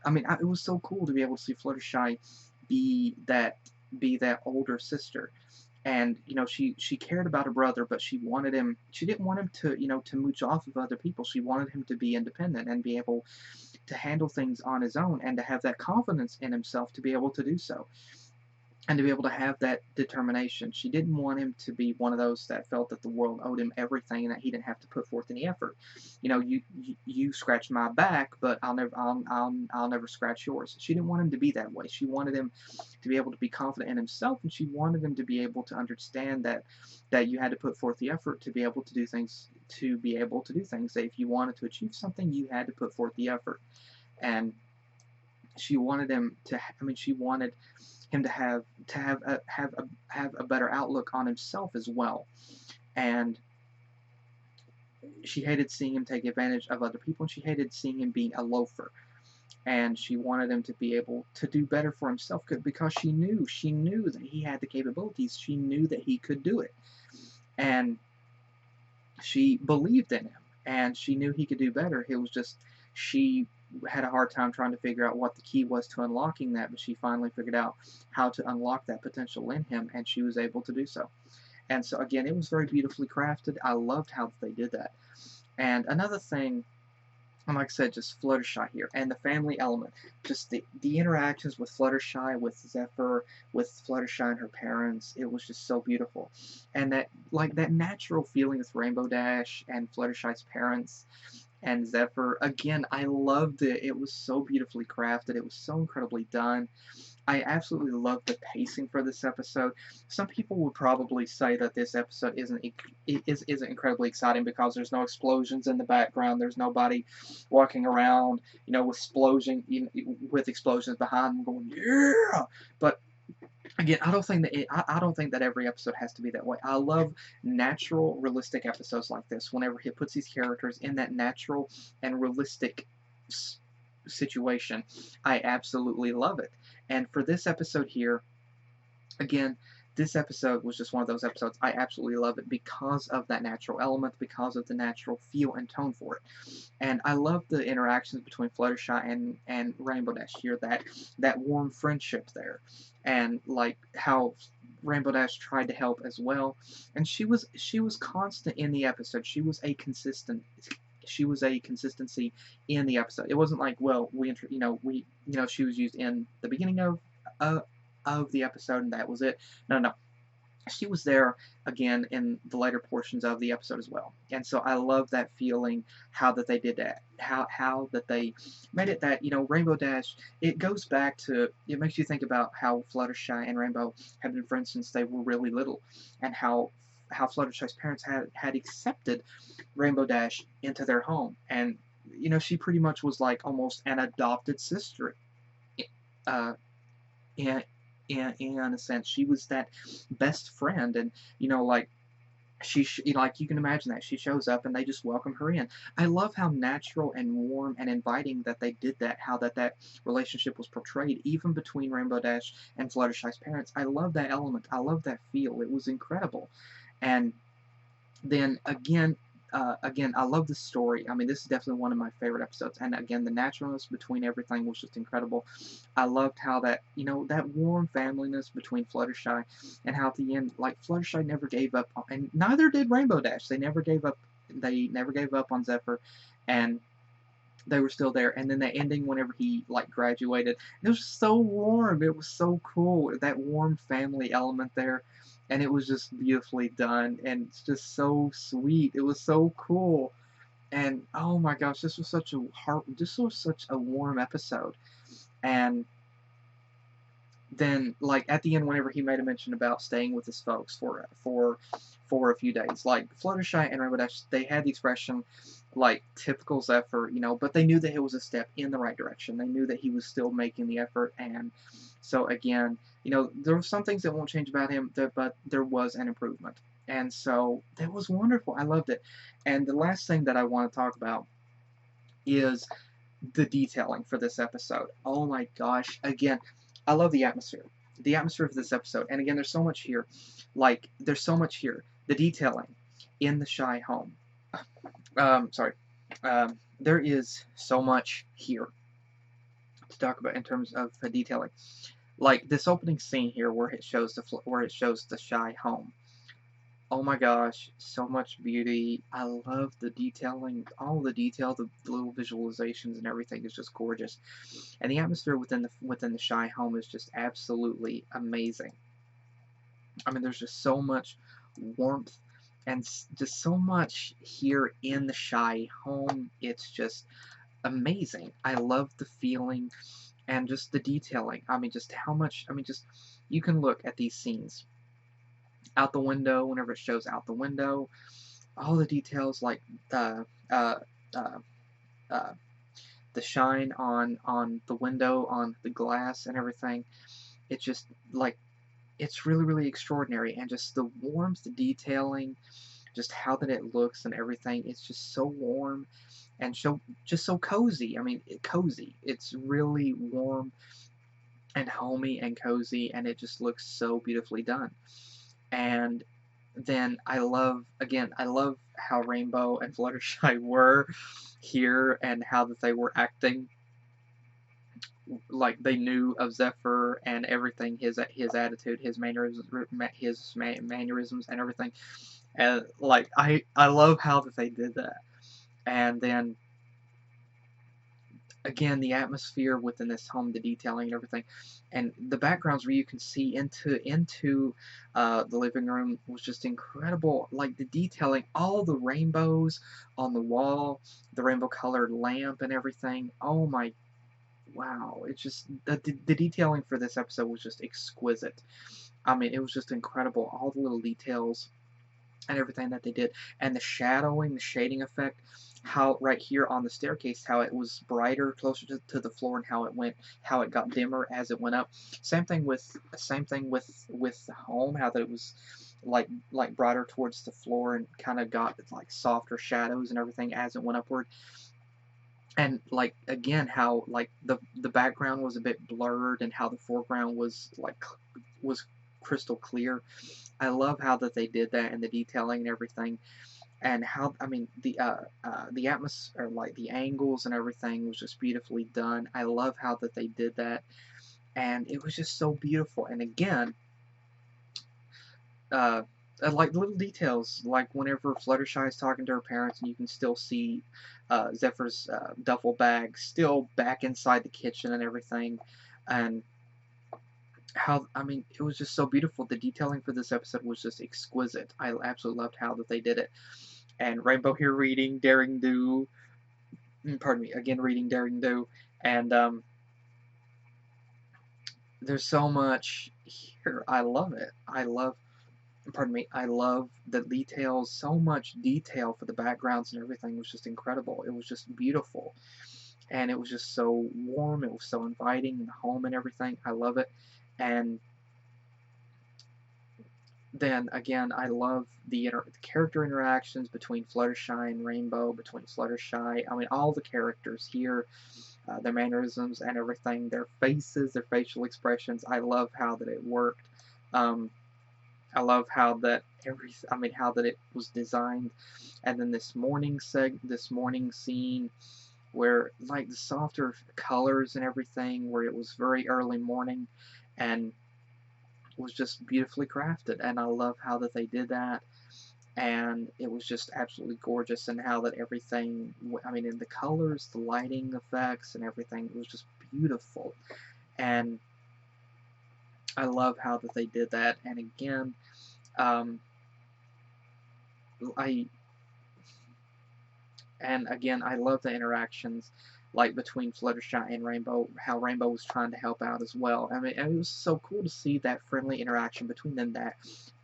I mean, it was so cool to be able to see Fluttershy be that older sister. And you know, she cared about her brother, but she didn't want him to, you know, to mooch off of other people. She wanted him to be independent and be able to handle things on his own, and to have that confidence in himself to be able to do so, and to be able to have that determination. She didn't want him to be one of those that felt that the world owed him everything and that he didn't have to put forth any effort. You know, you scratch my back, but I'll never scratch yours. She didn't want him to be that way. She wanted him to be able to be confident in himself, and she wanted him to be able to understand that you had to put forth the effort to be able to do things. That if you wanted to achieve something, you had to put forth the effort. And she wanted him to. I mean, she wanted him to have a better outlook on himself as well. And she hated seeing him take advantage of other people, and she hated seeing him being a loafer. And she wanted him to be able to do better for himself, because she knew that he had the capabilities. She knew that he could do it, and she believed in him, and she knew he could do better. It was just she had a hard time trying to figure out what the key was to unlocking that, but she finally figured out how to unlock that potential in him, and she was able to do so. And so again, it was very beautifully crafted. I loved how they did that. And another thing, and like I said, just Fluttershy here, and the family element, just the interactions with Fluttershy, with Zephyr, with Fluttershy and her parents, it was just so beautiful. And that, like, that natural feeling with Rainbow Dash and Fluttershy's parents and Zephyr, again, I loved it. It was so beautifully crafted. It was so incredibly done. I absolutely love the pacing for this episode. Some people would probably say that this episode isn't incredibly exciting because there's no explosions in the background. There's nobody walking around, with explosions behind them going yeah. But again, I don't think that I don't think that every episode has to be that way. I love natural, realistic episodes like this. Whenever he puts these characters in that natural and realistic situation, I absolutely love it. And for this episode here, again, this episode was just one of those episodes. I absolutely love it because of that natural element, because of the natural feel and tone for it. And I love the interactions between Fluttershy and Rainbow Dash here, that warm friendship there. And like how Rainbow Dash tried to help as well. And she was constant in the episode. She was a consistency in the episode. It wasn't like, well, she was used in the beginning of the episode and that was it. No. She was there again in the later portions of the episode as well. And so I love that feeling, how that they did that, how that they made it that, Rainbow Dash, it goes back to, it makes you think about how Fluttershy and Rainbow have been friends since they were really little, and how Fluttershy's parents had accepted Rainbow Dash into their home. And, she pretty much was like almost an adopted sister. In a sense, she was that best friend, and like like you can imagine that she shows up and they just welcome her in. I love how natural and warm and inviting that they did that, how that relationship was portrayed, even between Rainbow Dash and Fluttershy's parents. I love that element. I love that feel. It was incredible. And then again, I love the story. I mean, this is definitely one of my favorite episodes. And again, the naturalness between everything was just incredible. I loved how that warm familyness between Fluttershy, and how at the end, like, Fluttershy never gave up, and neither did Rainbow Dash. They never gave up. They never gave up on Zephyr, and they were still there. And then the ending, whenever he like graduated, it was so warm. It was so cool. That warm family element there. And it was just beautifully done, and it's just so sweet. It was so cool, and oh my gosh, this was such a warm episode. And then, like, at the end, whenever he made a mention about staying with his folks for a few days, like Fluttershy and Rainbow Dash, they had the expression, like, typical Zephyr, but they knew that it was a step in the right direction. They knew that he was still making the effort, and so again, there were some things that won't change about him, but there was an improvement. And so that was wonderful. I loved it. And the last thing that I want to talk about is the detailing for this episode. Oh my gosh. Again, I love the atmosphere. The atmosphere of this episode. And again, there's so much here. There's so much here. The detailing in the Shy home. There is so much here to talk about in terms of the detailing. Like this opening scene here, where it shows the Shy home. Oh my gosh, so much beauty. I love the detailing, all the detail, the little visualizations and everything is just gorgeous. And the atmosphere within the Shy home is just absolutely amazing. I mean, there's just so much warmth and just so much here in the Shy home. It's just amazing. I love the feeling and just the detailing. I mean, just how much, just, you can look at these scenes out the window, whenever it shows out the window, all the details, like the shine on the window, on the glass and everything. It's just, like, it's really, really extraordinary. And just the warmth, the detailing, just how that it looks and everything, it's just so warm and just so cozy. I mean, cozy. It's really warm and homey and cozy, and it just looks so beautifully done. And then I love how Rainbow and Fluttershy were here, and how that they were acting like they knew of Zephyr and everything, his attitude, his mannerisms and everything. And like I love how that they did that. And then again, the atmosphere within this home, the detailing and everything, and the backgrounds where you can see into the living room was just incredible. Like the detailing, all the rainbows on the wall, the rainbow colored lamp and everything. Oh my, wow! It's just the detailing for this episode was just exquisite. I mean, it was just incredible. All the little details and everything that they did, and the shadowing, the shading effect, how right here on the staircase, how it was brighter closer to the floor, and how it got dimmer as it went up. Same thing with the home, how that it was like brighter towards the floor and kind of got like softer shadows and everything as it went upward. And like again, how like the background was a bit blurred and how the foreground was was crystal clear. I love how that they did that and the detailing and everything, and how I mean the atmosphere, like the angles and everything was just beautifully done. I love how that they did that, and it was just so beautiful. And again, uh, like little details, like whenever Fluttershy is talking to her parents, and you can still see Zephyr's duffel bag still back inside the kitchen and everything, and how I mean it was just so beautiful. The detailing for this episode was just exquisite. I absolutely loved how that they did it. And Rainbow here reading Daring Do, pardon me, again reading Daring Do, and there's so much here. I love it. Pardon me, I love the details. So much detail for the backgrounds and everything was just incredible. It was just beautiful, and it was just so warm. It was so inviting in the home and everything. I love it, and then again, I love the character interactions between Fluttershy and Rainbow, between Fluttershy. I mean, all the characters here, their mannerisms and everything, their faces, their facial expressions. I love how that it worked. I love how that how that it was designed. And then this morning scene where like the softer colors and everything, where it was very early morning, and was just beautifully crafted, and I love how that they did that, and it was just absolutely gorgeous, and how that everything, I mean, in the colors, the lighting effects, and everything, it was just beautiful, and I love how that they did that, and again, I I love the interactions, like between Fluttershy and Rainbow, how Rainbow was trying to help out as well. I mean, and it was so cool to see that friendly interaction between them,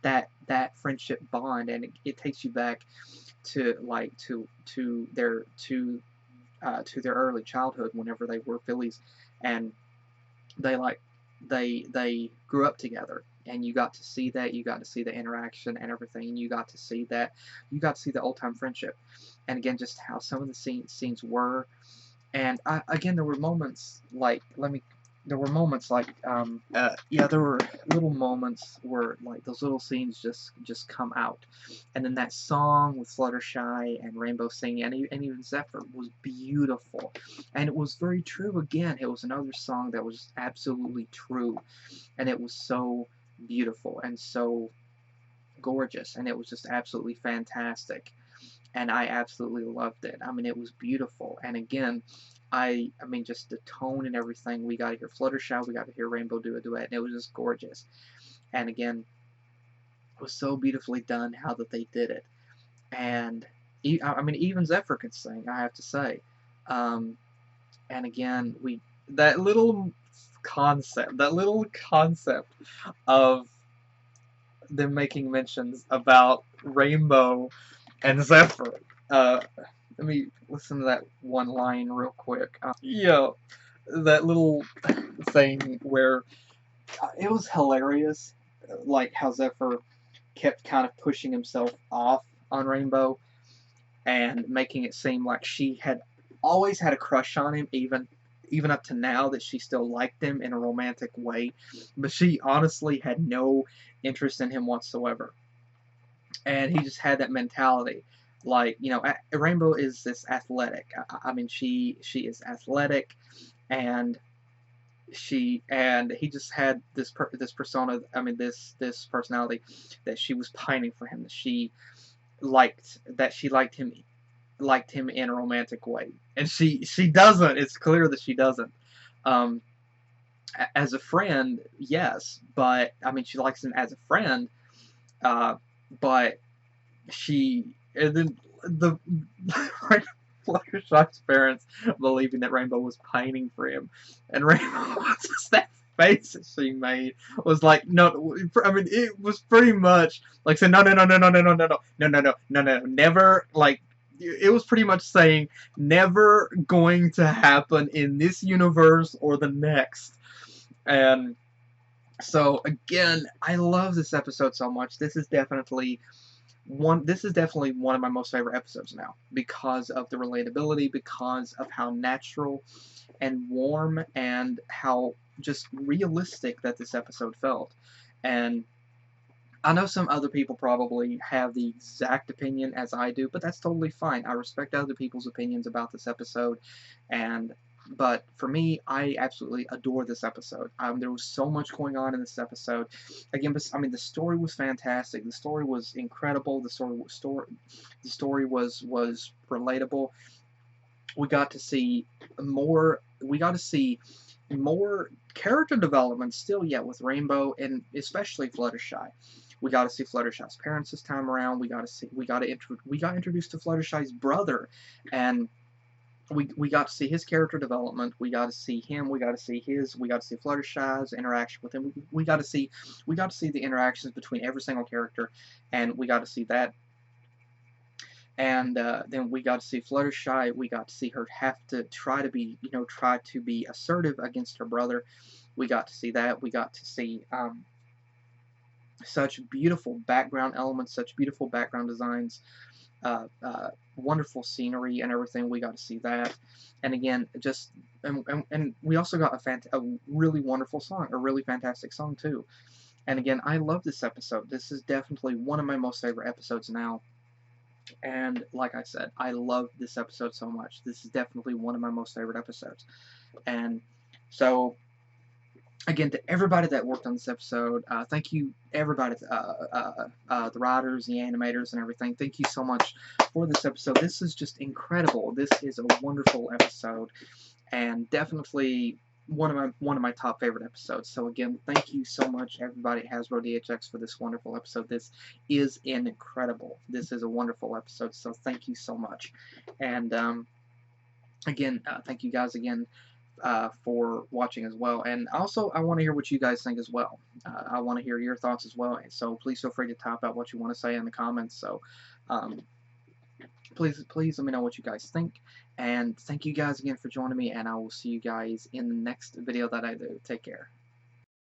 that friendship bond, and it takes you back to like to their early childhood whenever they were fillies, and they they grew up together, and you got to see that, you got to see the interaction and everything, and you got to see the old time friendship, and again just how some of the scenes were, and again there were moments like there were moments like yeah, there were little moments where like those little scenes just come out, and then that song with Fluttershy and Rainbow singing, and even Zephyr was beautiful, and it was very true. Again, it was another song that was absolutely true, and it was so beautiful and so gorgeous, and it was just absolutely fantastic, and I absolutely loved it. I mean, it was beautiful, and again, I mean, just the tone and everything. We got to hear Fluttershy, we got to hear Rainbow do a duet, and it was just gorgeous. And again, it was so beautifully done how that they did it. And I mean, even Zephyr could sing, I have to say. And again, that little concept of them making mentions about Rainbow and Zephyr. Let me listen to that one line real quick. Yeah, that little thing where it was hilarious, like how Zephyr kept kind of pushing himself off on Rainbow and making it seem like she had always had a crush on him, even up to now, that she still liked him in a romantic way, but she honestly had no interest in him whatsoever. And he just had that mentality, like, you know, Rainbow is this athletic. I mean, she is athletic, and he just had this persona, I mean this personality, that she was pining for him, that she liked him in a romantic way, and she doesn't. It's clear that she doesn't. Um, as a friend, yes, but I mean she likes him as a friend, but she and then the Fluttershy's parents believing that Rainbow was pining for him, and Rainbow just that face that she made was like, no, I mean it was pretty much like saying no, never, like it was pretty much saying never going to happen in this universe or the next. And so again, I love this episode so much. This is definitely one of my most favorite episodes now, because of the relatability, because of how natural and warm and how just realistic that this episode felt. And I know some other people probably have the exact opinion as I do, but that's totally fine. I respect other people's opinions about this episode, but for me, I absolutely adore this episode. There was so much going on in this episode. Again, I mean, the story was fantastic. The story was incredible. The story was relatable. We got to see more. We got to see more character development still yet with Rainbow, and especially Fluttershy. We got to see Fluttershy's parents this time around. We got introduced to Fluttershy's brother, and we got to see his character development. We got to see him. We got to see Fluttershy's interaction with him. We got to see the interactions between every single character, and we got to see that. And then we got to see Fluttershy. We got to see her have to try to be assertive against her brother. We got to see that. We got to see such beautiful background elements, such beautiful background designs, wonderful scenery and everything. We got to see that. And again, and we also got a really wonderful song, a really fantastic song too. And again, I love this episode. This is definitely one of my most favorite episodes now. And like I said, I love this episode so much. This is definitely one of my most favorite episodes. And so, again, to everybody that worked on this episode, thank you, everybody, the writers, the animators, and everything. Thank you so much for this episode. This is just incredible. This is a wonderful episode, and definitely one of my top favorite episodes. So again, thank you so much, everybody at Hasbro DHX, for this wonderful episode. This is incredible. This is a wonderful episode. So thank you so much, and again, thank you guys again for watching as well. And also, I want to hear what you guys think as well. I want to hear your thoughts as well. So please feel free to type out what you want to say in the comments. So please let me know what you guys think. And thank you guys again for joining me, and I will see you guys in the next video that I do. Take care.